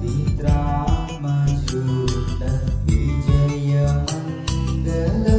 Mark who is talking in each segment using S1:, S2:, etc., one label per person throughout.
S1: Mitra Majuda Wijaya Manggala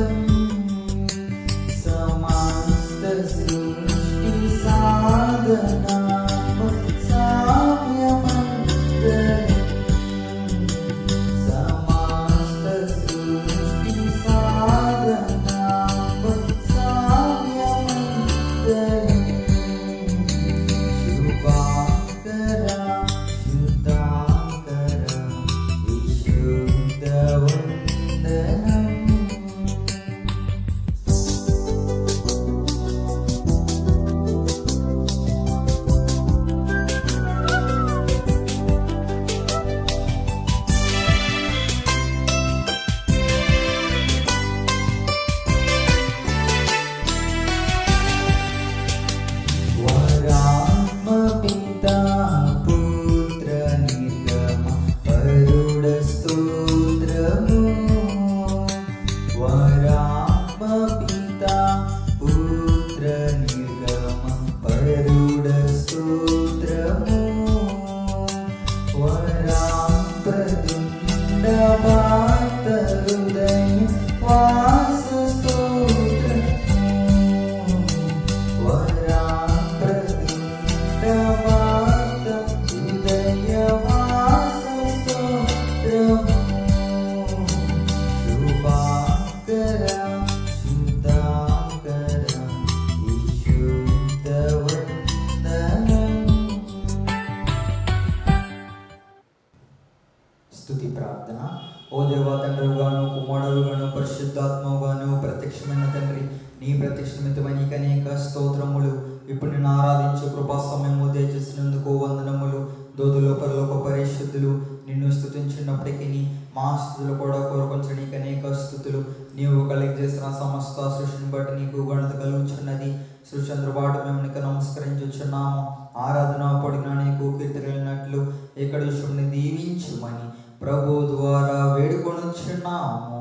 S1: ఆత్మవుగా నువ్వు ప్రత్యక్షమైన తండ్రి, నీ ప్రత్యక్ష నిమిత్తమై నీకు అనేక స్తోత్రములు. ఇప్పుడు నిన్ను ఆరాధించు కృపా సమయము దయచేసినందుకు వందనములు. దూతలు పరలోక పరిశుద్ధులు నిన్ను స్తుతించినప్పటికీ మా స్థుతులు కూడా కోరుకొంచు నీకు అనేక స్థుతులు. నీవు కలిగి చేసిన సమస్త సృష్టిని బట్టి నీకు ఘనత కలుగుచున్నది. సృష్టి అందుబాటు మేము నీకు నమస్కరించుచున్నాము. ఆరాధన పడిన నీకు కీర్తి కలిగినట్లు ఇక్కడ విషయంని దీవించుమని ప్రభు ద్వారా వేడుకొనుచున్నాము.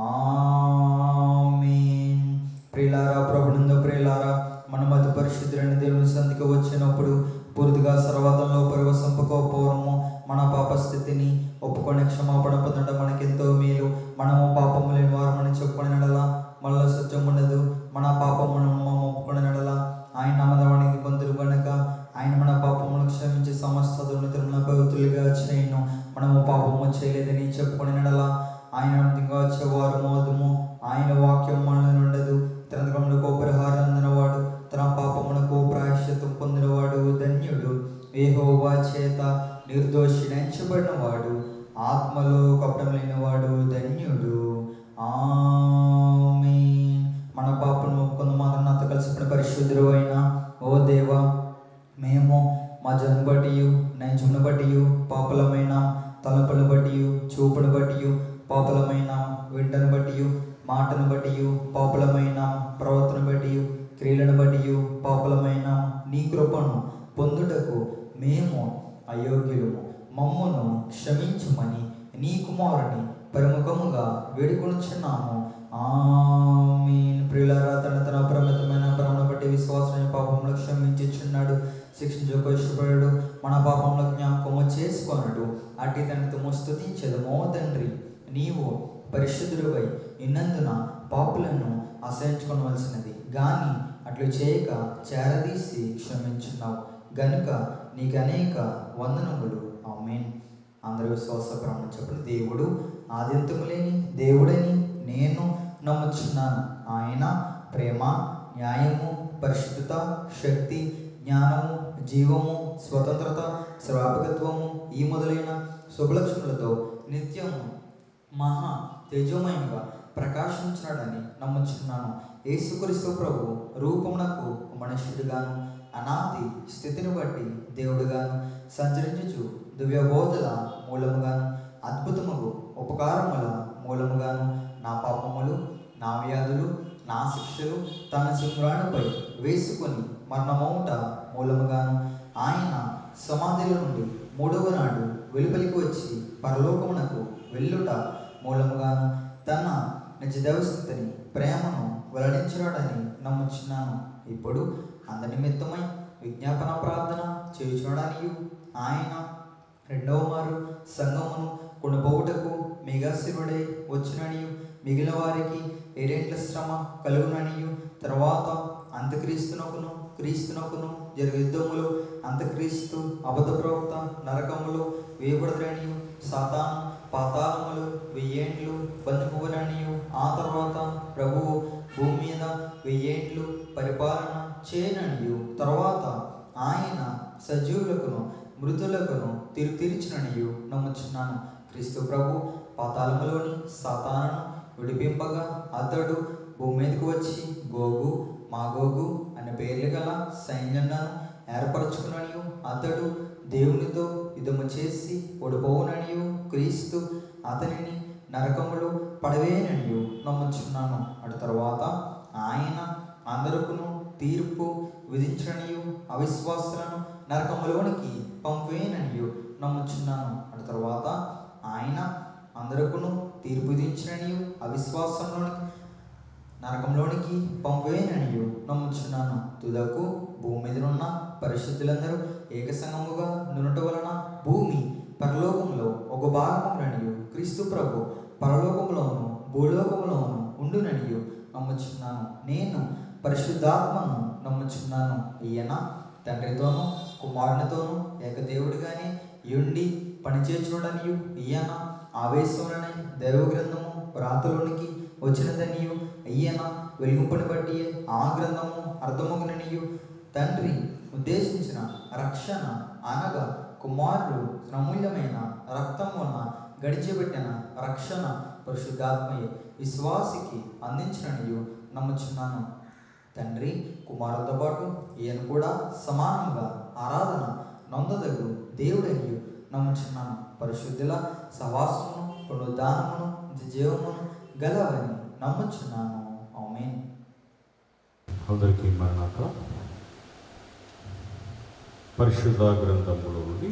S1: ఆమేన్. ప్రియులారా, ప్రభునందు ప్రియులారా, మనం అతి పరిశుద్ధులైన దేవుని సంధికి వచ్చినప్పుడు పూర్తిగా సర్వతంలో పరవశింపకపోవడము, మన పాప స్థితిని ఒప్పుకొని క్షమాపణ పొందడం మనకెంతో మేలు. మనము పాపము లేని వారమని చెప్పుకొని నడలా, మళ్ళా సత్యం ఉండదు. మన పాపమును మనం ఒప్పుకొని నడలా, ఆయన నామధానికి పొందులు కనుక ఆయన మన పాపమును క్షమించి సమస్త దుర్నీతులను పవిత్రులుగా చేయను. మనము పాపము చేయలేదని చెప్పుకొని నడలా, ఆయన వచ్చేవారు మోదము. ఆయన వాక్యం మనలో ఉండదు. తన గమనకు పరిహారం అందినవాడు, తన పాపమునకు ప్రాయశ్చిత్తం పొందినవాడు ధన్యుడు. యెహోవా చేత నిర్దోషించబడినవాడు, ఆత్మలో కపటం లేనివాడు ధన్యుడు. ఆమేన్. మన పాపను ఒప్పుకుందు మాత్రం నాతో కలిసిపోయిన పరిశుద్ధుడు అయినా ఓ దేవా, మేము మా జన్మ బట్టి నైజమును బట్టి పాపలమైన, తలంపులను బట్టి చూపును బట్టి పాపలమైన, వింటను బట్టి మాటను బట్టి పాపలమైన, ప్రవర్తన బట్టి క్రియలను బట్టి పాపలమైన, నీ కృపను పొందుటకు మేము అయోగ్యులము. మమ్మును క్షమించుమని నీ కుమారుని ప్రముఖముగా వేడుకొనుచున్నాము. ఆమేన్. ప్రియులారా, తన అపరిమితమైన ప్రేమను బట్టి విశ్వాసమైన పాపములు క్షమించుచున్నాడు. శిక్షించకు ఇష్టపడడు, మన పాపముల జ్ఞాపకము చేసుకొనడు. అట్టి తండ్రితో స్తుతించెదము. తండ్రి, నీవు పరిశుద్ధుడివై ఇన్నందున పాపులను అసహించుకోవలసినది గాని అట్లు చేయక చేరదీసి క్షమించున్నావు గనుక నీకు అనేక వందనములు. ఆమేన్. అందరూ విశ్వాస ప్రమాణం చెప్పండి. దేవుడు ఆద్యంతము లేని దేవుడని నేను నమ్ముచున్నాను. ఆయన ప్రేమ, న్యాయము, పరిశుద్ధత, శక్తి, జ్ఞానము, జీవము, స్వతంత్రత, స్వాభావికత్వము ఈ మొదలైన శుభలక్షణాలతో నిత్యము మహా తేజోమయంగా ప్రకాశించాడని నమ్ముచున్నాను. యేసుక్రీస్తు ప్రభు రూపమునకు మనుష్యుడిగాను, అనాది స్థితిని బట్టి దేవుడుగాను, సంచరించుచు దివ్యబోధల మూలముగాను, అద్భుతముగు ఉపకారముల మూలముగాను, నా పాపములు, నా వ్యాధులు, నా శిక్షలు తన సింహాలపై వేసుకొని మరణమౌట మూలముగాను, ఆయన సమాధిలో నుండి మూడవ నాడు వెలుపలికి వచ్చి పరలోకమునకు వెళ్ళుట మూలముగాను, తన నిజ దేవస్థితిని ప్రేమను వెల్లడించాడని నమ్ముచున్నాను. ఇప్పుడు అంద నిమిత్తమై విజ్ఞాపన ప్రార్థన చేయుచున్నాడనియు, ఆయన రెండవ మారు సంఘమును కొనుపోవుటకు మేఘాశిరుడై వచ్చిననియు, మిగిలిన వారికి ఏరేండ్ల శ్రమ కలుగుననియు, తర్వాత అంత్యక్రీస్తునకును క్రీస్తునకును జరుగు యుద్ధములో అంత్యక్రీస్తు అబద్ధ ప్రవక్త నరకములు వేయబడదనియు, సాతాను పాతాళములు 1000 ఏండ్లు బంధింపబడనియు, ఆ తర్వాత ప్రభువు భూమి మీద 1000 ఏండ్లు పరిపాలన చేయననియు, తర్వాత ఆయన సజీవులకును మృతులకును తీర్చిననియు నమ్ముచున్నాను. క్రీస్తు ప్రభు పాతాళములోని సాతానును విడిపింపగా అతడు భూమి మీదకు వచ్చి గోగు మాగోగు అనే పేర్లు గల సైన్యాలను ఏర్పరచుకుననియు, అతడు దేవునితో యుద్ధము చేసి ఓడిపోవుననియు, క్రీస్తు అతనిని నరకములో పడవేయననియు నమ్ముచున్నాను. అటు తర్వాత ఆయన అందరికును తీర్పు విధించనియు, అవిశ్వాసులను నరకములోనికి పంపేయననియు నమ్ముచున్నాను. అటు తర్వాత ఆయన అందరికును తీర్పు విధించనియు, అవిశ్వాసంలోనికి నరకంలోనికి పంపేయననియు నమ్ముచున్నాను. తుదకు భూమి మీద ఉన్న పరిశుద్ధులందరూ ఏకసంగముగా నునుట వలన భూమి పరలోకంలో ఒక భాగముననియు, క్రీస్తు ప్రభు పరలోకములోను భూలోకములోను ఉండుననియు నమ్ముచున్నాను. నేను పరిశుద్ధాత్మను నమ్ముచున్నాను. ఈయన తండ్రితోనూ కుమారునితోనూ ఏకదేవుడిగానే ఉండి పనిచేయుచున్నాడనియు, ఈయన ఆవేశములనే దైవగ్రంథము వ్రాతలోనికి వచ్చినదనియు, ఈయన వెలుగుపని బట్టి ఆ గ్రంథము అర్థమగుననియు, తండ్రి ఉద్దేశించిన రక్షణ అనగా కుమారుడు అమూల్యమైన రక్తం వలన గడిచిపెట్టిన రక్షణ పరిశుద్ధాత్మయే విశ్వాసికి అందించిననియు నమ్ముచున్నాను. తండ్రి కుమారులతో పాటు ఈయన కూడా సమానంగా ఆరాధన నొందదగు దేవుడనియు నమ్ముచున్నాను. పరిశుద్ధుల సహవాసమును పునరుద్ధానమును జీవమును గలవని నమ్ముచున్నాను. ఆమేన్.
S2: అందరికీ మరణాత. పరిశుద్ధ గ్రంథములో నుండి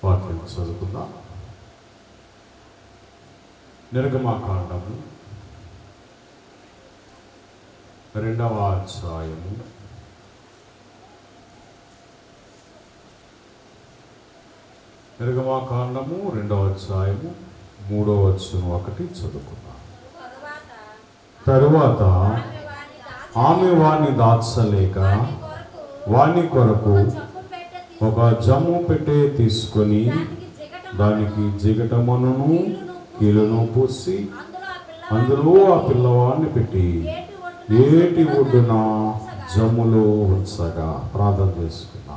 S2: వాక్యం చదువుకుందాం. నిర్గమాకాండము 2వ అధ్యాయము 3వ వచనం 1 చదువుకుందాం. తరువాత ఆమె వాణ్ణి దాచలేక వాని కొరకు ఒక జమ్ము పెట్టె తీసుకొని దానికి జిగటమును కీలును పూసి అందులో ఆ పిల్లవాడిని పెట్టి ఏటి ఒడ్డున జమ్ములో ఉంచగా ప్రార్థన చేసుకున్నా.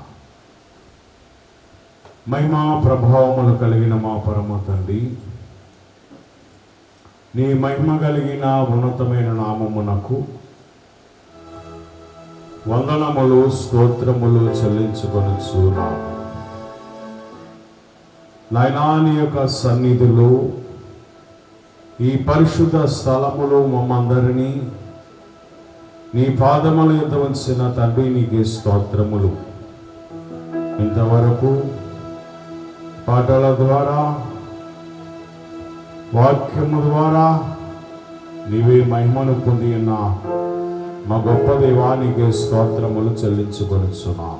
S2: మహిమా ప్రభావములు కలిగిన మా పరమ తండ్రి, నీ మహిమ కలిగిన ఉన్నతమైన నామమునకు వందనములు స్తోత్రములు చెల్లించుకొనుచున్నాము. నాయనా, నీ యొక్క సన్నిధిలో ఈ పరిశుద్ధ స్థలములో మమ్మందరినీ నీ పాదముల యొద్ద ఉంచిన తండ్రి, నీకే స్తోత్రములు. ఇంతవరకు పాటల ద్వారా వాక్యము ద్వారా నీవే మహిమను పొంది ఉన్న మా గొప్ప దేవానికి స్తోత్రములు చెల్లించుకొనుచున్నాం.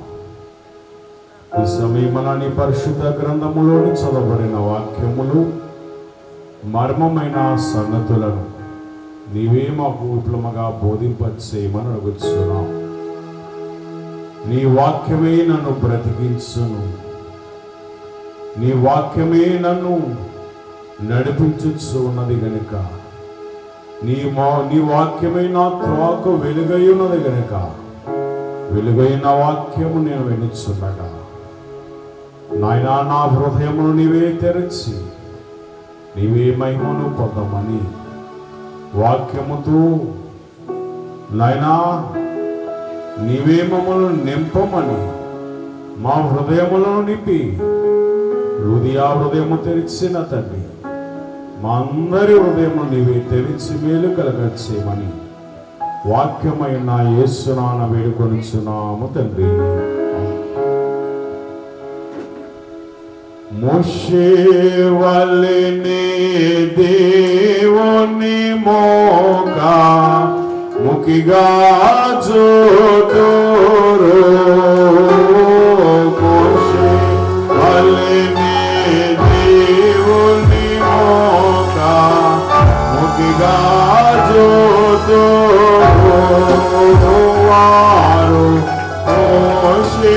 S2: ఈ సమయమున నీ పరిశుద్ధ గ్రంథములోని చదవబడిన వాక్యములు మర్మమైన సంగతులను నీవే మాకు విప్లవగా బోధింపచేయమని అడుగుచున్నాం. నీ వాక్యమే నన్ను బ్రతికించును, నీ వాక్యమే నన్ను నడిపించుచు ఉన్నది గనుక, నీ వాక్యమే నా త్రోవకు వెలుగై ఉన్నది గనుక వెలుగైన వాక్యము నేను వినుచుండగా నాయనా, నా హృదయమును నీవే తెరచి నీవే మహిమను పొందమని వాక్యముతో నాయనా నీవే మమ్మల్ని నింపమని మా హృదయములను నింపి హృదయము తెరిచిన తండ్రి, మా అందరి హృదయము నీవే తెరిచి మేలు కలగచేయమని వాక్యమైన యేసునాన వేడుకొనుచున్నాము తండ్రి. మోషే వలెనే దేవుని మోకా ముఖిగా జోడోరో, మోషే వలెనే దేవుని మోకా ముఖిగా జోడోరో వారు మోషే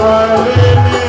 S2: వలెనే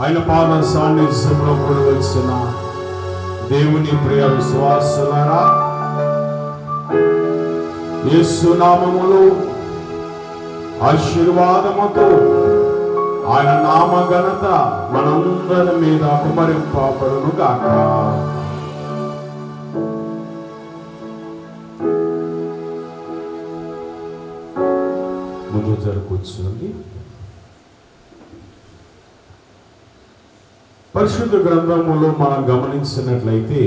S2: ఆయన పాద సాన్నిధ్యంలో కూడి వచ్చిన దేవుని ప్రియ విశ్వాసులారా, యేసు నామములో ఆశీర్వాదముతో ఆయన నామ ఘనత మనందరి మీద కుమరింపబడును గాక. ముందు జరుపుకోండి. పరిశుద్ధ గ్రంథములో మనం గమనించినట్లయితే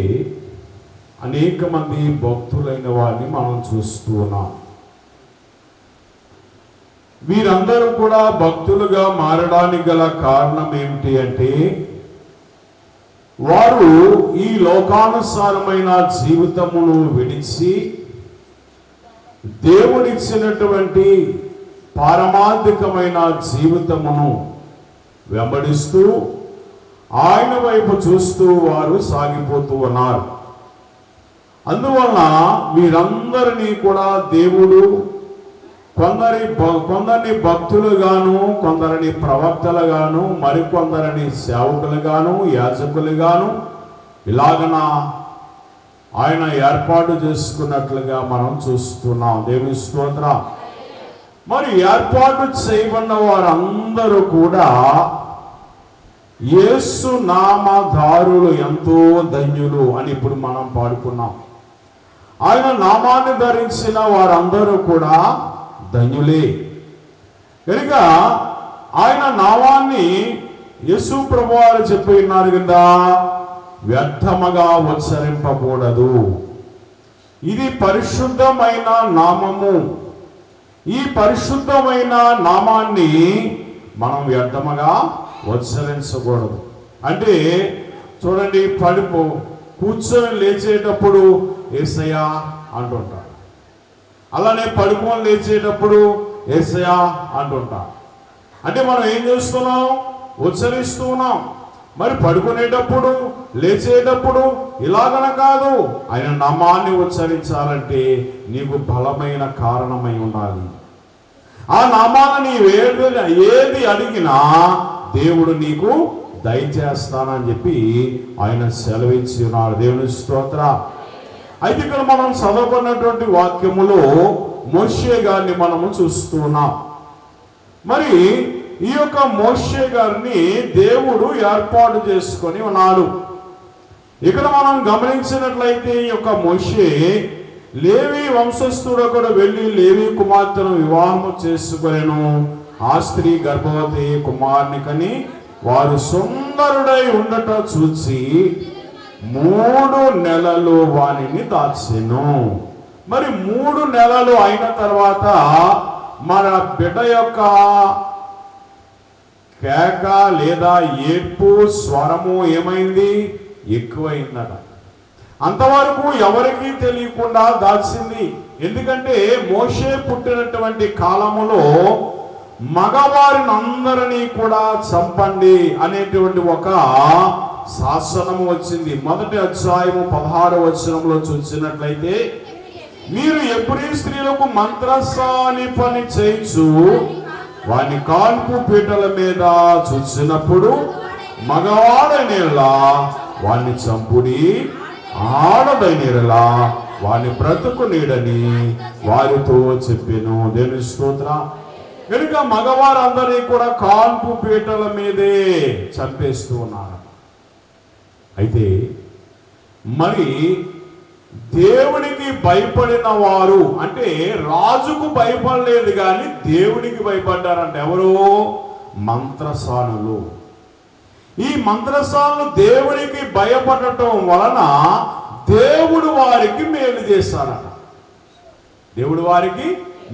S2: అనేక మంది భక్తులైన వారిని మనం చూస్తూ ఉన్నాం. వీరందరూ కూడా భక్తులుగా మారడానికి గల కారణం ఏమిటి అంటే, వారు ఈ లోకానుసారమైన జీవితమును విడిచి దేవుడిచ్చినటువంటి పారమార్థికమైన జీవితమును వెంబడిస్తూ ఆయన వైపు చూస్తూ వారు సాగిపోతూ ఉన్నారు. అందువలన వీరందరినీ కూడా దేవుడు కొందరిని భక్తులుగాను, కొందరిని ప్రవక్తలుగాను, మరికొందరిని సేవకులుగాను, యాజకులుగాను ఇలాగన ఆయన ఏర్పాటు చేసుకున్నట్లుగా మనం చూస్తున్నాం. దేవుని స్తోత్రం. మరి ఏర్పాటు చేయబడిన వారందరూ కూడా యేసు నామధారులు ఎంతో ధన్యులు అని ఇప్పుడు మనం పాడుకున్నాం. ఆయన నామాన్ని ధరించిన వారందరూ కూడా ధన్యులే. కనుక ఆయన నామాన్ని యేసు ప్రభువారు చెప్పి ఉన్నారు కదా, వ్యర్థముగా ఉచ్చరింపకూడదు. ఇది పరిశుద్ధమైన నామము. ఈ పరిశుద్ధమైన నామాన్ని మనం వ్యర్థముగా ఉచ్చరించకూడదు. అంటే చూడండి, కూర్చొని లేచేటప్పుడు యేసయ్యా అంటుంటారు, అలానే పడుకొని లేచేటప్పుడు యేసయ్యా అంటుంటారు. అంటే మనం ఏం చేస్తున్నాం? ఉచ్చరిస్తూ ఉన్నాం. మరి పడుకునేటప్పుడు, లేచేటప్పుడు ఇలాగన కాదు. ఆయన నామాన్ని ఉచ్చరించాలంటే నీకు బలమైన కారణమై ఉండాలి. ఆ నామాన్ని ఏది అడిగినా దేవుడు నీకు దయచేస్తానని చెప్పి ఆయన సెలవిచ్చి ఉన్నాడు. దేవుని స్తోత్రం. అయితే ఇక్కడ మనం చదువుకున్నటువంటి వాక్యములో మోషే గారిని మనము చూస్తున్నాం. మరి ఈ యొక్క మోషే గారిని దేవుడు ఏర్పాటు చేసుకొని ఉన్నాడు. ఇక్కడ మనం గమనించినట్లయితే ఈ యొక్క మోషే లేవి వంశస్థుడు కూడా వెళ్ళి లేవి కుమార్తెను వివాహము చేసుకొనెను. ఆ స్త్రీ గర్భవతి కుమారుని కని వారు సుందరుడై ఉండట చూచి 3 నెలలు వానిని దాచెను. మరి 3 నెలలు అయిన తర్వాత మన బిడ్డ యొక్క కేక లేదా ఏడ్పు స్వరము ఏమైంది? ఎక్కువైందట. అంతవరకు ఎవరికీ తెలియకుండా దాచింది. ఎందుకంటే మోషే పుట్టినటువంటి కాలములో మగవారిని అందరినీ కూడా చంపండి అనేటువంటి ఒక శాసనము వచ్చింది. మొదటి అధ్యాయము 16వ వచనంలో చూసినట్లయితే, మీరు ఎబ్రీ స్త్రీలకు మంత్రసాని పని చేయొచ్చు వాని కాన్పు పీటల మీద చూసినప్పుడు మగవాడనేలా వాణ్ణి చంపుడి, ఆడదైనలా వాని బ్రతుకు నీడని వారితో చెప్పెను. దేవుని స్తోత్రం. కనుక మగవారందరినీ కూడా కాన్పు పీటల మీదే చంపేస్తూ ఉన్నారు. అయితే మరి దేవునికి భయపడిన వారు అంటే రాజుకు భయపడలేదు కానీ దేవునికి భయపడ్డారంట. ఎవరు? మంత్రసానులు. ఈ మంత్రసానులు దేవునికి భయపడటం వలన దేవుడు వారికి మేలు చేశారట. దేవుడు వారికి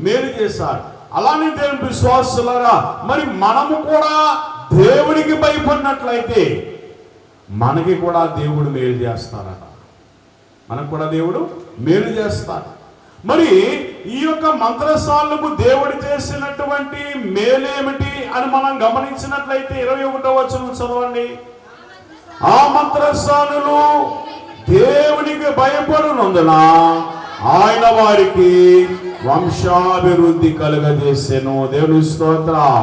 S2: మేలు చేశారు. అలానే దేవుని విశ్వాసులారా, మరి మనము కూడా దేవునికి భయపడినట్లయితే మనకి కూడా దేవుడు మేలు చేస్తారట. మనకు కూడా దేవుడు మేలు చేస్తాడు. మరి ఈ యొక్క మంత్రసానులకు దేవుడు చేసినటువంటి మేలేమిటి అని మనం గమనించినట్లయితే 21వ వచనం చదవండి. ఆ మంత్రసానులు దేవునికి భయపడునందున ఆయన వారికి వంశాభివృద్ధి కలుగజేసెను. దేవుని స్తోత్రం.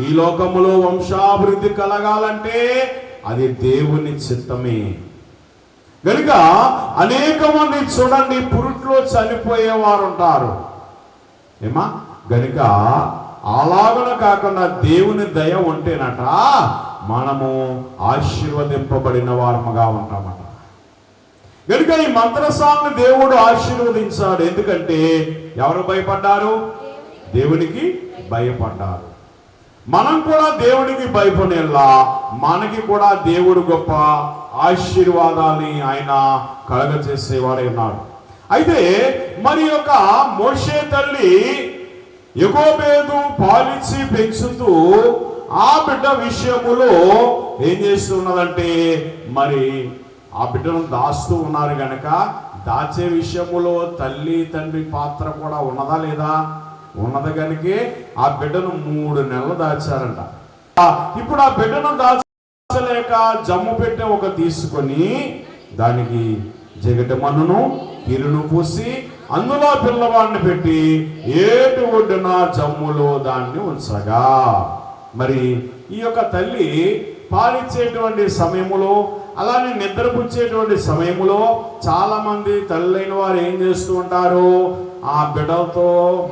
S2: ఈ లోకములో వంశాభివృద్ధి కలగాలంటే అది దేవుని చిత్తమే. కనుక అనేక మంది చూడండి పురుట్లో చనిపోయేవారు ఉంటారు ఏమా. కనుక అలాగన కాకుండా దేవుని దయ ఉంటేనట మనము ఆశీర్వదింపబడిన వారముగా ఉంటామట. కనుక ఈ మంత్రసాలను దేవుడు ఆశీర్వదించాడు. ఎందుకంటే ఎవరు భయపడ్డారు? దేవునికి భయపడ్డారు. మనం కూడా దేవునికి భయపడేలా మనకి కూడా దేవుడు గొప్ప ఆశీర్వాదాన్ని ఆయన కలగచేసేవాడే ఉన్నాడు. అయితే మరి యొక్క మోషే తల్లి యెకోబేదు పాలిచ్చి పెంచుతూ ఆ బిడ్డ విషయములో ఏం చేస్తున్నదంటే మరి ఆ బిడ్డను దాస్తూ ఉన్నారు గనక దాచే విషయములో తల్లి తండ్రి పాత్ర కూడా ఉన్నదా లేదా? ఉన్నది కనుకే ఆ బిడ్డను 3 నెలలు దాచారంట. ఇప్పుడు ఆ బిడ్డను దాచలేక జమ్ము పెట్టె ఒక తీసుకొని దానికి జిగట మన్నును కీలును పూసి అందులో పిల్లవాడిని పెట్టి ఏటు ఒడ్డున జమ్ములో దాన్ని ఉంచగా, మరి ఈ యొక్క తల్లి పాలిచ్చేటువంటి సమయములో అలానే నిద్రపుచ్చేటువంటి సమయములో చాలా మంది తల్లైన వారు ఏం చేస్తూ ఉంటారు? ఆ బిడ్డలతో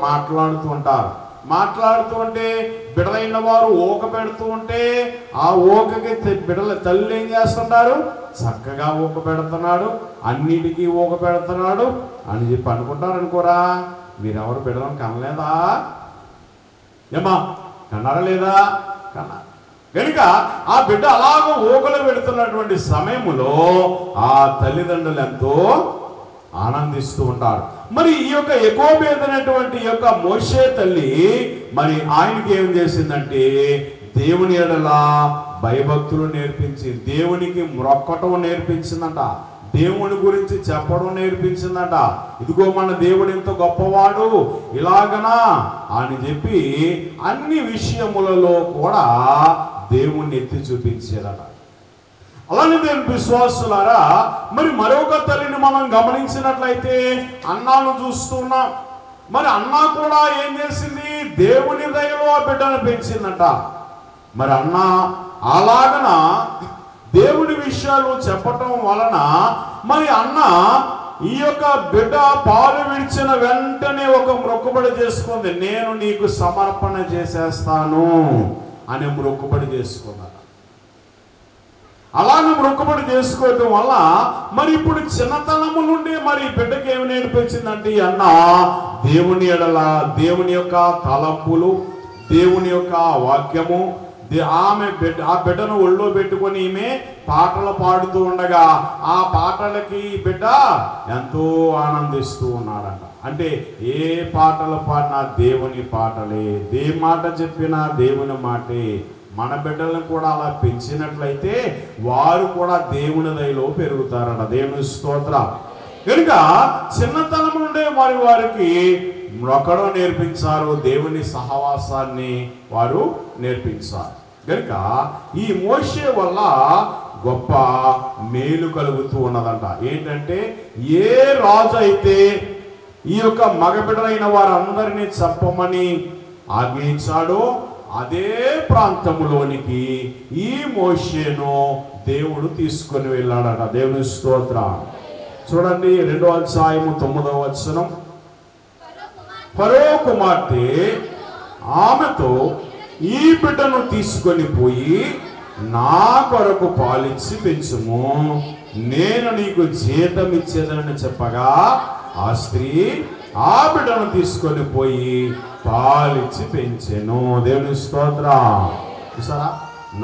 S2: మాట్లాడుతూ ఉంటారు. మాట్లాడుతూ ఉంటే బిడ్డలైన వారు ఊక పెడుతూ ఉంటే ఆ ఊకకి బిడ్డల తల్లి ఏం చేస్తుంటారు? చక్కగా ఊక పెడుతున్నాడు, అన్నిటికీ ఊక పెడుతున్నాడు అని చెప్పి అనుకుంటారు. అనుకోరా? మీరెవరు బిడ్డలను కనలేదా? ఏమా కన్నారా లేదా? కన్నా. కనుక ఆ బిడ్డ అలాగ ఊకలు పెడుతున్నటువంటి సమయంలో ఆ తల్లిదండ్రులు ఎంతో ఆనందిస్తూ ఉంటారు. మరి ఈ యొక్క యెకోబేదు అనేటువంటి యొక్క మోషే తల్లి మరి ఆయనకి ఏం చేసిందంటే దేవుని ఎడల భయభక్తులు నేర్పించి దేవునికి మొక్కటం నేర్పించిందంట. దేవుని గురించి చెప్పడం నేర్పించిందంట. ఇదిగో మన దేవుడు ఎంత గొప్పవాడు ఇలాగనా అని చెప్పి అన్ని విషయములలో కూడా దేవుణ్ణి ఎత్తి చూపించేదట. అలానే దేవుని విశ్వాసులారా, మరి మరొక తల్లిని మనం గమనించినట్లయితే అన్నాను చూస్తున్నాం. మరి అన్నా కూడా ఏం చేసింది? దేవుని దయలో ఆ బిడ్డను పెంచిందంట. మరి అన్న అలాగన దేవుడి విషయాలు చెప్పటం వలన మరి అన్న ఈ యొక్క బిడ్డ పాలు విడిచిన వెంటనే ఒక మొక్కుబడి చేసుకుంది. నేను నీకు సమర్పణ చేసేస్తాను అని మొక్కుబడి చేసుకున్నాడు. అలాగే మొక్కుబడి చేసుకోవటం వల్ల మరి ఇప్పుడు చిన్నతనము నుండి మరి బిడ్డకి ఏమి నేర్పించిందంటే అన్న దేవుని ఎడల దేవుని యొక్క తలంపులు, దేవుని యొక్క వాక్యము, ఆ బిడ్డను ఒళ్ళో పెట్టుకొని ఈమె పాటలు పాడుతూ ఉండగా ఆ పాటలకి బిడ్డ ఎంతో ఆనందిస్తూ ఉన్నాడంట. అంటే ఏ పాటలు పాడినా దేవుని పాటలే, మాట చెప్పినా దేవుని మాటే. మన బిడ్డలను కూడా అలా పెంచినట్లయితే వారు కూడా దేవుని దయలో పెరుగుతారట. దేవుని స్తోత్రం. కనుక చిన్నతనం నుండే మరి వారికి మొక్కడం నేర్పించారు, దేవుని సహవాసాన్ని వారు నేర్పించారు. కనుక ఈ మోషే వల్ల గొప్ప మేలు కలుగుతూ ఉన్నదంట. ఏంటంటే ఏ రాజు అయితే ఈ యొక్క మగబిడ్డలైన వారందరినీ చంపమని ఆజ్ఞయించాడో అదే ప్రాంతంలోనికి ఈ మోషేను దేవుడు తీసుకొని వెళ్ళాడట. దేవుని స్తోత్రం. చూడండి 2వ అధ్యాయము 9వ వచనం. ఫరో కుమార్తె ఆమెతో, ఈ బిడ్డను తీసుకొని పోయి నా కొరకు పాలిచ్చి పెంచుము, నేను నీకు జీతం ఇచ్చేదని చెప్పగా ఆ స్త్రీ ఆ బిడ్డను తీసుకొని పోయి పాలిచ్చి పెంచెను. దేవుని స్తోత్రం. చూసారా?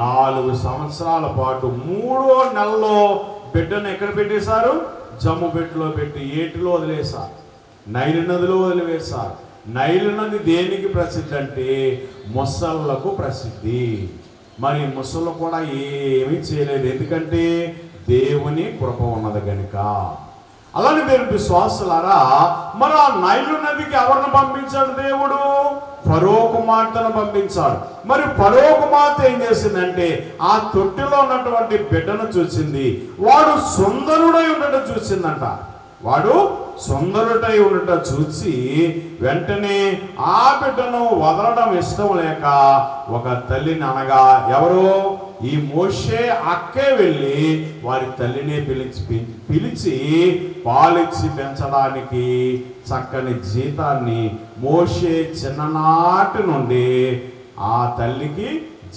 S2: 4 సంవత్సరాల పాటు 3వ నెలలో బిడ్డను ఎక్కడ పెట్టేశారు? జమ్ము పెట్టిలో పెట్టి ఏటిలో వదిలేశారు, నైలు నదిలో వదిలివేశారు. నైలు నది దేనికి ప్రసిద్ధి అంటే ముసళ్ళకు ప్రసిద్ధి. మరి ముసళ్ళు కూడా ఏమీ చేయలేదు, ఎందుకంటే దేవుని కృప ఉన్నది కనుక. అలానే దేవుని విశ్వాసులారా, మరి ఆ నైలు నదికి ఎవరిని పంపించాడు దేవుడు? ఫరో కుమార్తెను పంపించాడు. మరి ఫరో కుమార్తె ఏం చేసిందంటే ఆ తొట్టిలో ఉన్నటువంటి బిడ్డను చూసింది. వాడు సుందరుడై ఉండటం చూసిందంట. వాడు సుందరుడై ఉండటం చూసి వెంటనే ఆ బిడ్డను వదలడం ఇష్టం లేక ఒక తల్లిని అనగా ఎవరు? ఈ మోషే అక్కే వెళ్ళి వారి తల్లినే పిలిచి పాలిచ్చి పెంచడానికి చక్కని జీతాన్ని మోషే చిన్ననాటి నుండి ఆ తల్లికి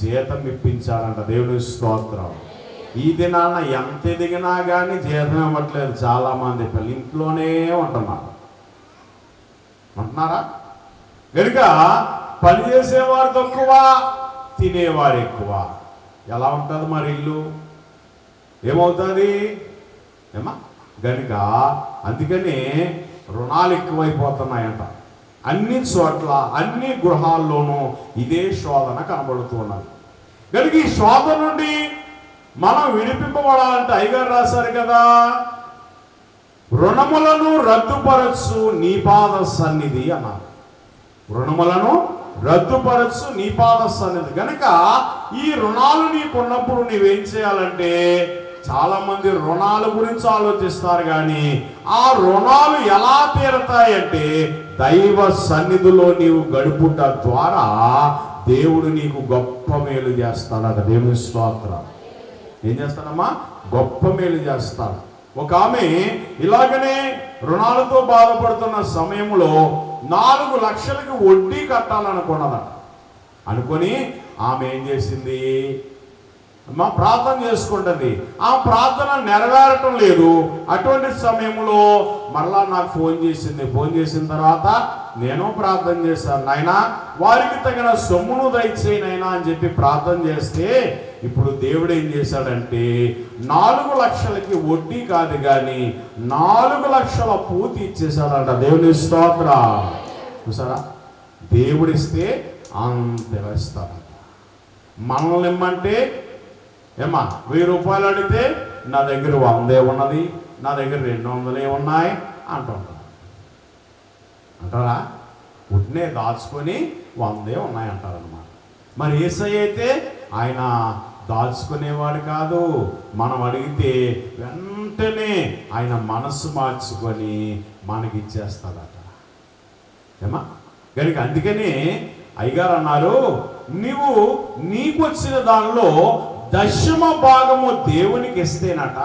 S2: జీతం ఇప్పించాడంట. దేవుని స్తోత్రం. ఈ దినాన ఎంత ఎదిగినా కానీ జీతం ఇవ్వట్లేదు. చాలా మంది పిల్లలు ఇంట్లోనే ఉంటున్నారు. ఉంటున్నారా? కనుక పని చేసేవారు తక్కువ, తినేవారు ఎక్కువ. ఎలా ఉంటుంది మరి ఇల్లు? ఏమవుతుంది ఏమా? కనుక అందుకని రుణాలు ఎక్కువైపోతున్నాయంట. అన్ని చోట్ల అన్ని గృహాల్లోనూ ఇదే శోధన కనబడుతున్నది. కనుక ఈ శోధన నుండి మనం విడిపింపబడాలంటే అయ్యగారు రాశారు కదా, రుణములను రద్దుపరచు నీ పాద సన్నిధి అన్నారు. రుణములను రద్దుపరచు నీ పాద సన్నిధి. కనుక ఈ రుణాలు నీకున్నప్పుడు నీవేం చేయాలంటే, చాలా మంది రుణాల గురించి ఆలోచిస్తారు, కానీ ఆ రుణాలు ఎలా తీరతాయంటే దైవ సన్నిధిలో నీవు గడుపుట ద్వారా దేవుడు నీకు గొప్ప మేలు చేస్తాడట. దేవుని స్తోత్రం. ఏం చేస్తాడమ్మా? గొప్ప మేలు చేస్తాడు. ఒక ఆమె ఇలాగనే రుణాలతో బాధపడుతున్న సమయంలో 4 లక్షలకి వడ్డీ కట్టాలనుకున్నదట. అనుకొని ఆమె ఏం చేసింది? ప్రార్థన చేసుకుంటుంది. ఆ ప్రార్థన నెరవేరటం లేదు. అటువంటి సమయంలో మరలా నాకు ఫోన్ చేసింది. ఫోన్ చేసిన తర్వాత నేను ప్రార్థన చేశాను, నాయనా వారికి తగిన సొమ్మును దయచేయి నాయనా అని చెప్పి ప్రార్థన చేస్తే, ఇప్పుడు దేవుడు ఏం చేశాడంటే 4 లక్షలకి వడ్డీ కాదు కానీ 4 లక్షల పూర్తి ఇచ్చేశాడంట. దేవుని స్తోత్రం. చూసారా, దేవుడిస్తే అంత ఇస్తాడంట. మనల్ని ఇమ్మంటే ఏమా 1000 రూపాయలు అడిగితే నా దగ్గర 100 ఉన్నది, నా దగ్గర 200 ఉన్నాయి అంటుంటారు. అంటారా? ఉట్నే దాచుకొని 100 ఉన్నాయి అంటారనమాట. మరి యేసయ్య అయితే ఆయన దాచుకునేవాడు కాదు. మనం అడిగితే వెంటనే ఆయన మనసు మార్చుకొని మనకిచ్చేస్తాడట. ఏమా? కనుక అందుకనే అయ్యగారు అన్నారు, నీకు వచ్చిన దానిలో 10వ భాగము దేవునికి ఇస్తేనట,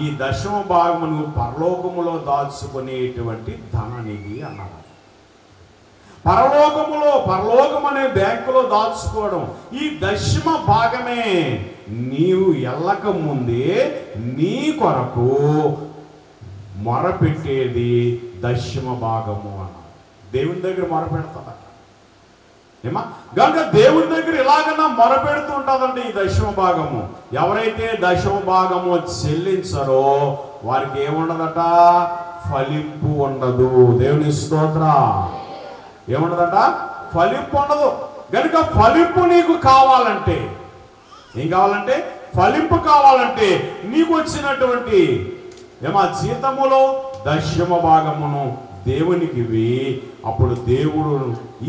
S2: ఈ 10వ భాగము నువ్వు పరలోకములో దాచుకునేటువంటి ధననిధి అన్నాడు. పరలోకం అనే బ్యాంకులో దాచుకోవడం, ఈ 10వ భాగమే నీవు ఎల్లక ముందే నీ కొరకు మొరపెట్టేది 10వ భాగము అన్నాడు. దేవుని దగ్గర మొరపెడతాడట. ఏమా? కనుక దేవుని దగ్గర ఇలాగన్నా మొరపెడుతూ ఉంటుందండి ఈ 10వ భాగము. ఎవరైతే 10వ భాగము చెల్లించరో వారికి ఏముండదట? ఫలింపు ఉండదు. దేవుని స్తోత్రం. ఏముండదట? ఫలింపు ఉండదు. కనుక ఫలింపు నీకు కావాలంటే ఏం కావాలంటే? ఫలింపు కావాలంటే నీకు వచ్చినటువంటి జీతములో 10వ భాగమును దేవునికి ఇవి. అప్పుడు దేవుడు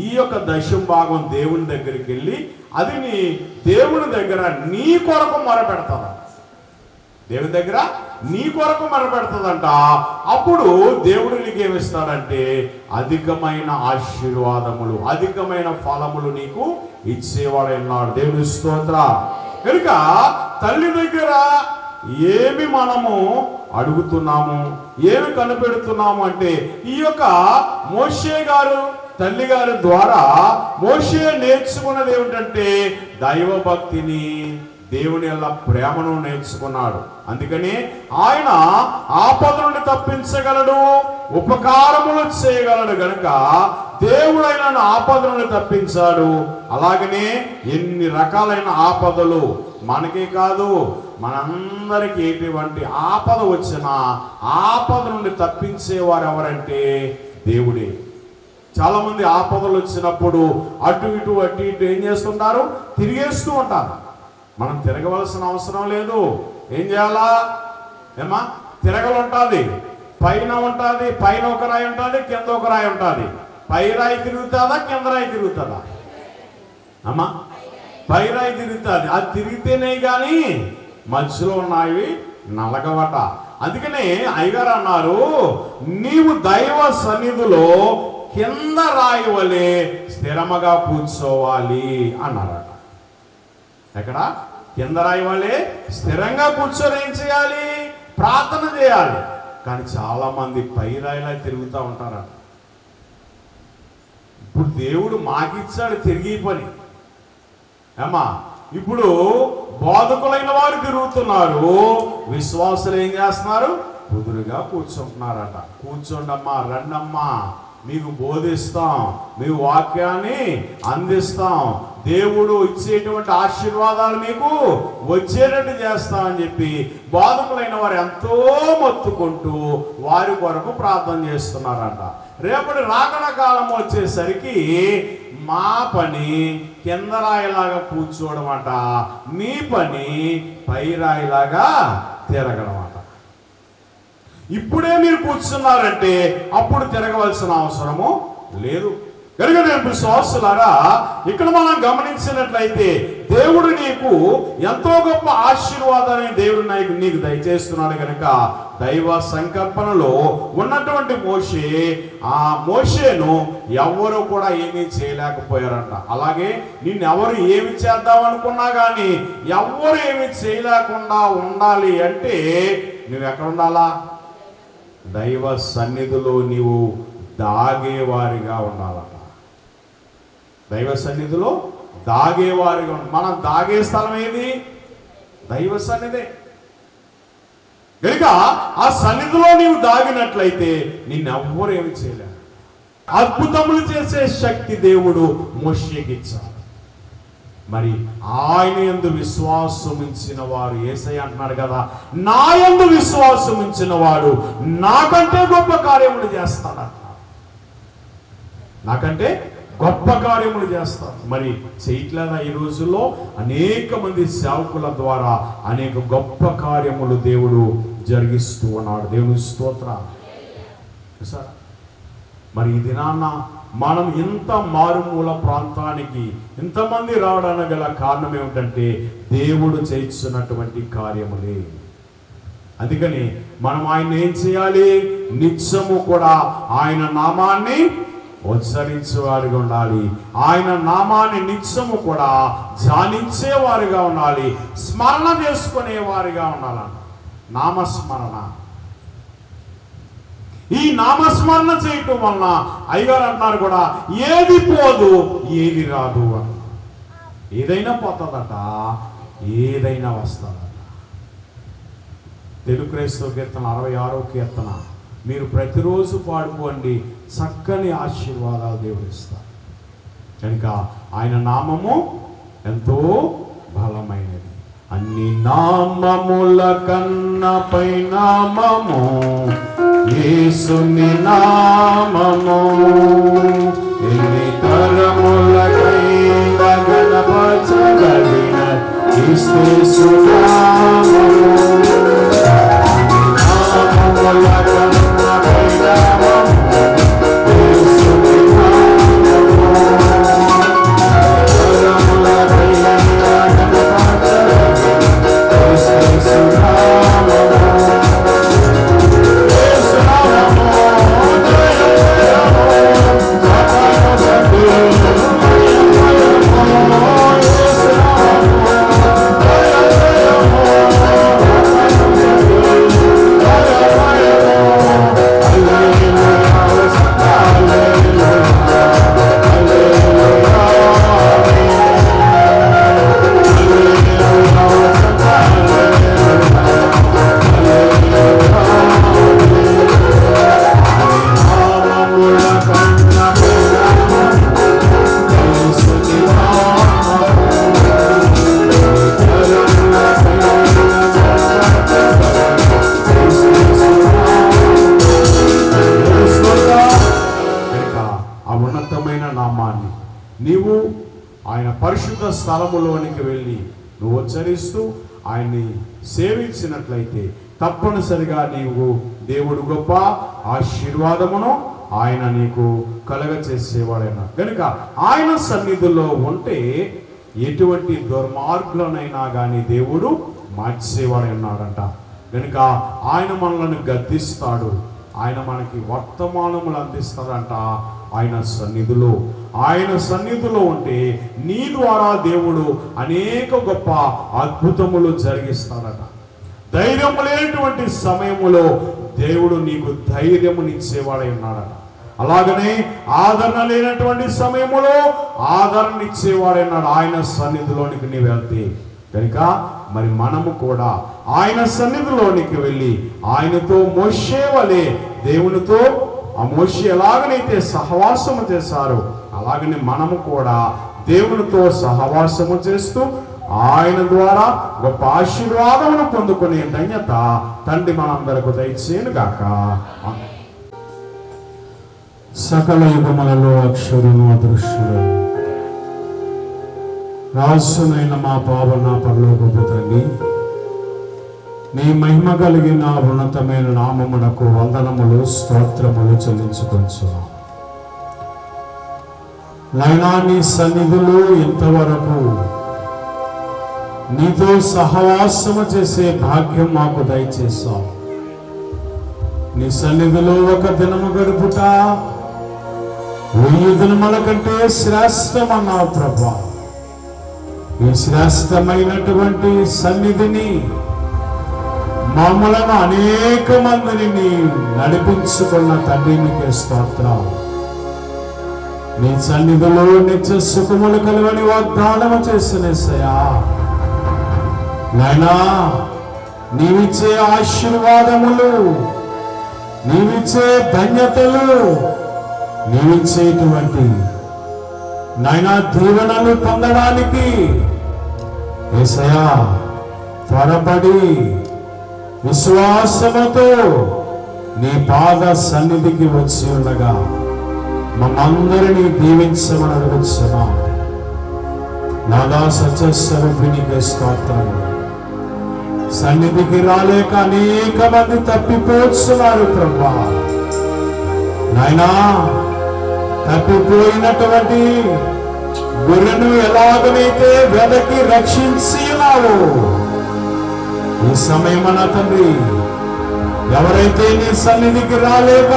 S2: ఈ యొక్క 10వ భాగం దేవుని దగ్గరికి వెళ్ళి అది దేవుని దగ్గర నీ కొరకు మొరపెడతాడు. దేవుని దగ్గర నీ కొరకు మొరపెడతాదంట. అప్పుడు దేవుడు నీకు ఏమిస్తాడంటే అధికమైన ఆశీర్వాదములు, అధికమైన ఫలములు నీకు ఇచ్చేవాడన్నాడు. దేవుని స్తోత్రం. కనుక తల్లి దగ్గర ఏమి మనము అడుగుతున్నాము, ఏమి కనిపెడుతున్నాము అంటే, ఈ యొక్క మోషే గారు తల్లి గారి ద్వారా మోషే నేర్చుకున్నది ఏమిటంటే దైవ భక్తిని, దేవుని వల్ల ప్రేమను నేర్చుకున్నాడు. అందుకని ఆయన ఆపద నుండి తప్పించగలడు, ఉపకారములు చేయగలడు. గనుక దేవుడైన ఆపద నుండి తప్పించాడు. అలాగనే ఎన్ని రకాలైన ఆపదలు మనకే కాదు మనందరికీ ఎటువంటి ఆపద వచ్చినా ఆపద నుండి తప్పించేవారు ఎవరంటే దేవుడే. చాలా మంది ఆపదలు వచ్చినప్పుడు అటు ఇటు ఏం చేస్తుంటారు? తిరిగేస్తూ ఉంటారు. మనం తిరగవలసిన అవసరం లేదు. ఏం చేయాలా? తిరగలు ఉంటుంది, పైన ఉంటుంది, పైన ఒక రాయి ఉంటుంది, కింద ఒక రాయి ఉంటుంది. పై రాయి తిరుగుతుందా, కింద రాయి తిరుగుతుందా? పై రాయి తిరుగుతుంది. అది తిరిగితేనే కానీ మధ్యలో ఉన్నాయి నలగవట. అందుకనే అయ్యగారు అన్నారు, నీవు దైవ సన్నిధిలో కింద రాయి వలె స్థిరముగా కూర్చోవాలి అన్నారట. ఎక్కడ? కింద రాయి వలె స్థిరంగా కూర్చొని ఏం చేయాలి? ప్రార్థన చేయాలి. కానీ చాలా మంది పై రాయిలా తిరుగుతూ ఉంటారట. ఇప్పుడు దేవుడు మాకిచ్చాడు తిరిగి పని. ఇప్పుడు బోధకులైన వారు తిరుగుతున్నారు, విశ్వాసులు ఏం చేస్తున్నారు? కుదురుగా కూర్చుంటున్నారట. కూర్చోండమ్మా, రండమ్మా, మీకు బోధిస్తాం, మీ వాక్యాన్ని అందిస్తాం, దేవుడు ఇచ్చేటువంటి ఆశీర్వాదాలు మీకు వచ్చేటట్టు చేస్తామని చెప్పి బాధకులైన వారు ఎంతో మొత్తుకుంటూ వారి కొరకు ప్రార్థన చేస్తున్నారంట. రేపటి రాకడ కాలం వచ్చేసరికి మా పని కింద రాయిలాగా కూర్చోవడం అంట, మీ పని పై రాయిలాగా తిరగడం అంట. ఇప్పుడే మీరు కూర్చున్నారంటే అప్పుడు తిరగవలసిన అవసరము లేదు. కనుక నేను విశ్వాసులారా, ఇక్కడ మనం గమనించినట్లయితే దేవుడు నీకు ఎంతో గొప్ప ఆశీర్వాదాన్ని దేవుడు నీకు దయచేస్తున్నాడు. కనుక దైవ సంకల్పనలో ఉన్నటువంటి మోషే, ఆ మోషేను ఎవరు కూడా ఏమీ చేయలేకపోయారంట. అలాగే నిన్నెవరు ఏమి చేద్దాం అనుకున్నా కానీ ఎవరు ఏమి చేయలేకుండా ఉండాలి అంటే నువ్వు ఎక్కడ ఉండాలా? దైవ సన్నిధిలో నీవు దాగేవారిగా ఉండాలట. దైవ సన్నిధిలో దాగేవారిగా. మనం దాగే స్థలం ఏది? దైవ సన్నిధే. కనుక ఆ సన్నిధిలో నీవు దాగినట్లయితే నిన్నెవ్వరు ఏమి చేయలేరు. అద్భుతములు చేసే శక్తి దేవుడు మోషేకి ఇచ్చాడు. మరి ఆయన యందు విశ్వాసం ఉంచిన వారు, యేసయ్య అంటున్నాడు కదా, నా యందు విశ్వాసం ఉంచిన వాడు నాకంటే గొప్ప కార్యములు చేస్తాడు. నాకంటే గొప్ప కార్యములు చేస్తారు. మరి చేయట్లేదా? ఈ రోజుల్లో అనేక మంది సేవకుల ద్వారా అనేక గొప్ప కార్యములు దేవుడు జరిగిస్తూ ఉన్నాడు. దేవుని స్తోత్రం. సార్, మరి ఈ దినాన్న మనం ఇంత మారుమూల ప్రాంతానికి ఇంతమంది రావడానికి గల కారణం ఏమిటంటే దేవుడు చేస్తున్నటువంటి కార్యములే. అందుకని మనం ఆయన ఏం చేయాలి? నిత్యము కూడా ఆయన నామాన్ని ఉచ్చరించేవారిగా ఉండాలి. ఆయన నామాన్ని నిత్యము కూడా ధ్యానించేవారిగా ఉండాలి. స్మరణ చేసుకునేవారిగా ఉండాలి. నామస్మరణ. ఈ నామస్మరణ చేయటం వలన అయ్యగారు అంటున్నారు కూడా, ఏది పోదు ఏది రాదు అని. ఏదైనా పోతుందట, ఏదైనా వస్తుందట. తెలుగు క్రైస్తవ కీర్తన 66వ కీర్తన మీరు ప్రతిరోజు పాడుకోండి. చక్కని ఆశీర్వాదాలు దేవుడు ఇస్తారు. కనుక ఆయన నామము ఎంతో బలమైనది. అన్ని నామముల కన్నా పై నామము యేసుని నామము. ఎన్ని తరములకైనా గణపరచబడిన యేసు నామము. నీవు ఆయన పరిశుద్ధ స్థలములోనికి వెళ్ళి నువ్వు ఉచ్చరిస్తూ ఆయన్ని సేవించినట్లయితే తప్పనిసరిగా నీవు దేవుడు గొప్ప ఆశీర్వాదమును ఆయన నీకు కలగ చేసేవాడైనా. కనుక ఆయన సన్నిధిలో ఉంటే ఎటువంటి దుర్మార్గులనైనా కానీ దేవుడు మార్చేవాడై ఉన్నాడంట. కనుక ఆయన మనల్ని గద్దిస్తాడు. ఆయన మనకి వర్తమానములు అందిస్తాడంట. ఆయన సన్నిధిలో ఉంటే నీ ద్వారా దేవుడు అనేక గొప్ప అద్భుతములు జరిగిస్తాడట. ధైర్యం లేనటువంటి సమయములో దేవుడు నీకు ధైర్యమునిచ్చేవాడై ఉన్నాడట. అలాగనే ఆదరణ లేనటువంటి సమయములో ఆదరణ ఇచ్చేవాడై ఉన్నాడు ఆయన సన్నిధిలోనికి నీవు వెళ్తే. కనుక మరి మనము కూడా ఆయన సన్నిధిలోనికి వెళ్ళి ఆయనతో మోషే వలె దేవునితో, ఆ మోషే ఎలాగనైతే సహవాసము చేశారో అలాగనే మనము కూడా దేవునితో సహవాసము చేస్తూ ఆయన ద్వారా గొప్ప ఆశీర్వాదమును పొందుకునే ధన్యత తండ్రి మనందరకు దయచేయను గాక. సకల యుగములలో అక్షరును అదృశ్యుడు రాజునైన మా పావన పరలోకపు తండ్రి, నీ మహిమ కలిగిన ఉన్నతమైన నామమునకు వందనములు స్తోత్రములు చెల్లించుకొంచున్నాం. నైనా నీ సన్నిధిలో ఇంతవరకు నీతో సహవాసము చేసే భాగ్యం మాకు దయచేశావు. నీ సన్నిధిలో ఒక దినము గడుపుట 1000 దినముల కంటే శ్రేష్టమన్నావు ప్రభా. ఈ శ్రేష్టమైనటువంటి సన్నిధిని మమ్మలను అనేక మందిని నడిపించుకున్న తండ్రి నీకే స్తోత్రం. నీ సన్నిధిలో నిత్య సుఖములు కలుగని వాగ్దానము చేసిన యేసయ్యా, నాయనా నీవిచ్చే ఆశీర్వాదములు, నీవిచ్చే ధన్యతలు, నీవిచ్చేటువంటి నాయనా దీవెనలు పొందడానికి యేసయ్యా త్వరపడి విశ్వాసముతో నీ పాద సన్నిధికి వచ్చి ఉండగా మమ్మందరినీ దీవించమని అడుగుతున్నాం. నాదా సత్యస్వరూపిణికి స్తోత్రము. సన్నిధికి రాలేక అనేక మంది తప్పిపోతున్నారు ప్రభా. నాయనా తప్పిపోయినటువంటి గొర్రెను ఎలాగనైతే వెదకి రక్షించినావు, ఈ సమయమన తండ్రి ఎవరైతే నీ సన్నిధికి రాలేక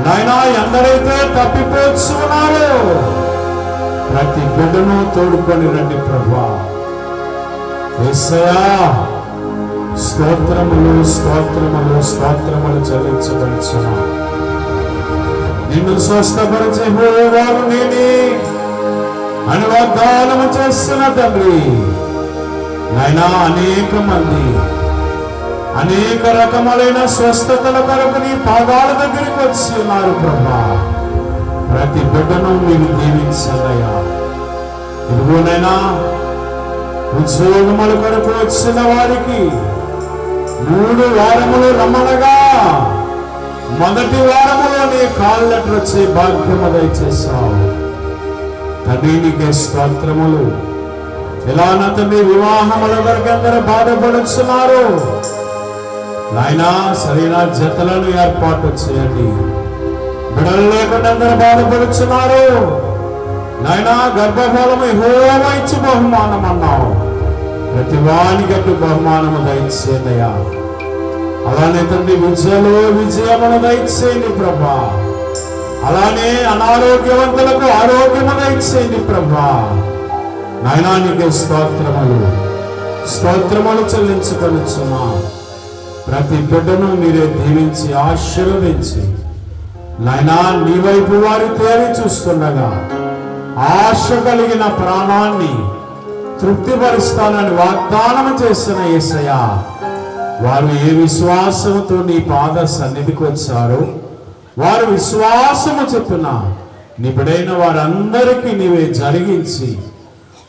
S2: నాయనా ఎందరైతే తప్పిపోతున్నారో ప్రతి బిడ్డను తోడుకొని రండి ప్రభా. యేసయ్యా స్తోత్రములు స్తోత్రములు స్తోత్రములు చెల్లించబడుచున్నా. నిన్ను స్వస్థపరిచే హోవాను నేనే అని వాగ్దానము చేస్తున్న తండ్రి, నాయనా అనేక మంది అనేక రకములైన స్వస్థతల కొరకు నీ పాదాల దగ్గరికి వచ్చి ఉన్నారు ప్రభా. ప్రతి బిడ్డను మీరు దీవించదయ్యా. ఇదిగోనైనా ఉద్యోగముల కొరకు వచ్చిన వారికి 3 వారములు రమ్మనగా మొదటి వారములో నీ కాల్ లెటర్ వచ్చే భాగ్యము దయచేశావు తండ్రి. నీకే స్తోత్రములు. ఇలా నా తండ్రి వివాహముల వరకు అందరూ బాధపడుతున్నారు నాయనా, సరైన జతలను ఏర్పాటు చేయండి. బిడలు లేకుండా అందరూ బాధపడుతున్నారు నాయనా. గర్భఫలము యెహోవా ఇచ్చు బహుమానం అన్నావు. ప్రతి వానికి అటు బహుమానము దయచేయనయ్యా. అలానే తండ్రి విజయమును దయచేయండి ప్రభా. అలానే అనారోగ్యవంతులకు ఆరోగ్యము దయచేయండి ప్రభా. నాయనా నీకే స్తోత్రములు స్తోత్రములు చెల్లించుకొనుచున్నా. ప్రతి బిడ్డను మీరే దీవించి ఆశీర్వదించి నాయనా నీ వైపు వారి తేరి చూస్తుండగా ఆశ కలిగిన ప్రాణాన్ని తృప్తిపరుస్తానని వాగ్దానం చేసిన యేసయ్యా, వారు ఏ విశ్వాసముతో నీ పాద సన్నిధికి వచ్చారో వారు విశ్వాసము చెప్పున నిబిడైన వారందరికీ నీవే జరిగించి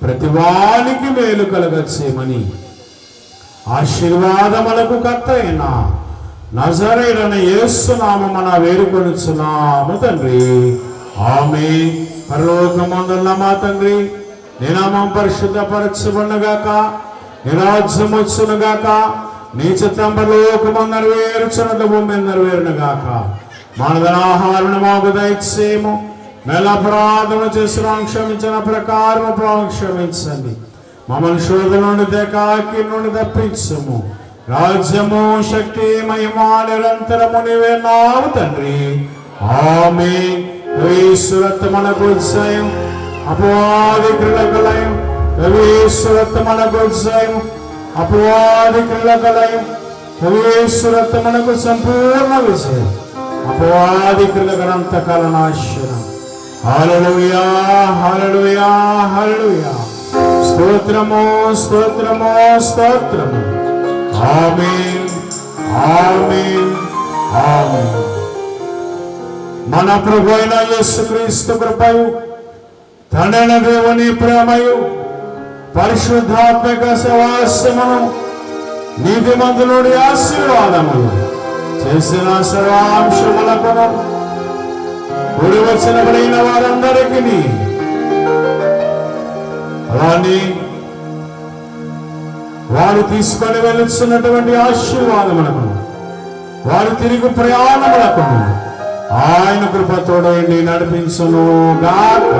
S2: ప్రతి వానికి మేలు కలగచేయమని ఆశీర్వాదములకు కర్త అయిన నజరేయుడైన యేసు నామమున వేడుకొనుచున్నాము తండ్రి. ఆమేన్. పరలోకమందున్న మా తండ్రి, నీ నామం పరిశుద్ధపరచబడునుగాక, నీ రాజ్యం వచ్చునుగాక, నీ చిత్తం పరలోకమందు నెరవేరుచున్నట్లు భూమి మీద నెరవేరునుగాక. మనదనాహారమును మాకు దయచేయము. మేల అపరాధములు చేసిన క్షమించిన ప్రకారము క్షమించండి. మమ్మల్ని శోధన నుండి దేకాకి నుండి తప్పించుము. రాజ్యము శక్తి మహిమ నిరంతరము నీవే నావు తండ్రి. ఆమేన్. ఈశ్వరత్వమునకు జయం, అపవాది క్రియలకు లయం. ఈశ్వరత్వమునకు జయం, అపవాది క్రియలకు లయం. ఈశ్వరత్వమునకు సంపూర్ణ విజయం, అపవాది క్రియలకు అంతకాల నాశనం. హల్లెలూయా హల్లెలూయా హల్లెలూయా. స్తోత్రము స్తోత్రము స్తోత్రము. ఆమేన్ ఆమేన్ ఆమేన్. మన ప్రభు అయిన యేసుక్రీస్తు కృపయు తండ్రైన దేవుని ప్రేమయు పరిశుద్ధాత్మక సవాసమును నీతిమంతులుడి ఆశీర్వాదములు చేసిన సర్వాంశములకు కూడి వచ్చినబడిన వారందరికీ అలానే వారు తీసుకొని వెళుతున్నటువంటి ఆశీర్వాదములకు వారు తిరిగి ప్రయాణములకు ఆయన కృపతోడైంది నడిపించును గాక.